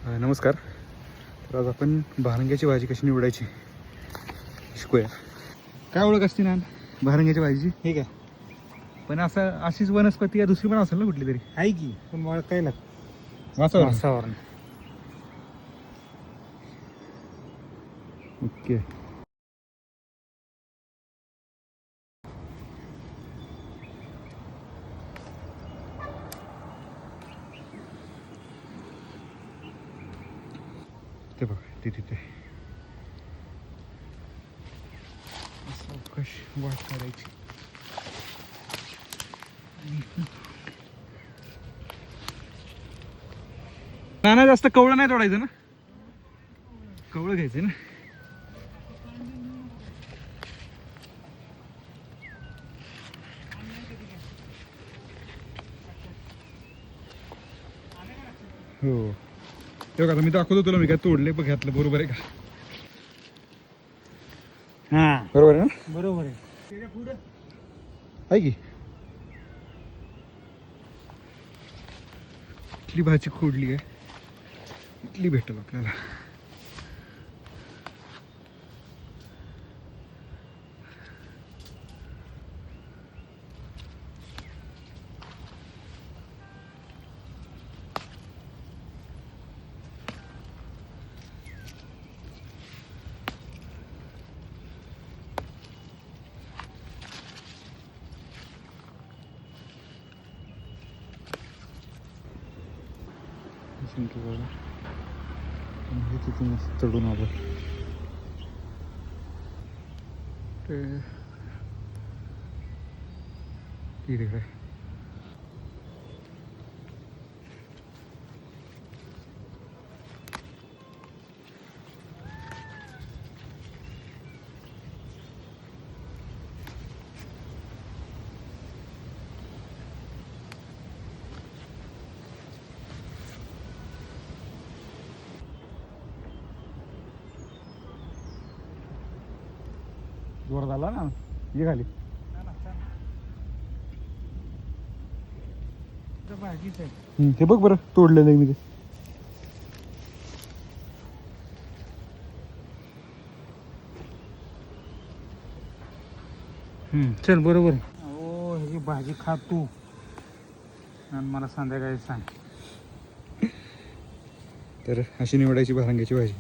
नमस्कार. तर आज आपण भारंग्याची भाजी कशी निवडायची शिकूया. काय ओळख असते ना भारंग्याच्या भाजीची? ठीक आहे. पण असं अशीच वनस्पती या दुसरी पण असेल ना कुठली तरी आहे की पण मला काय लागतं वासावर. ओके. ते बघा ते तिथे सावकाश वाट काढायची. नाना जास्त कवळं नाही तोडायचं ना, कवळं घ्यायचं ना. हो ते बघा मी दाखवतो तुला, मी काय तोडले बघ घातलं. बरोबर आहे का? हा बरोबर आहे ना? बरोबर आहे. त्याच्या पुढं आहे की इथली भाजी खोडली आहे, इथली भेटेल आपल्याला. हे तिथून चढून आलं तिकडे. जोर झाला ना, ये खाली. भाजीच आहे. हे बघ बरं तोडलेलं आहे मी ते. चल बरोबर आहे. हो ह्याची भाजी खा तू आणि मला संध्याकाळी सांग. तर अशी निवडायची भारंग्याची भाजी.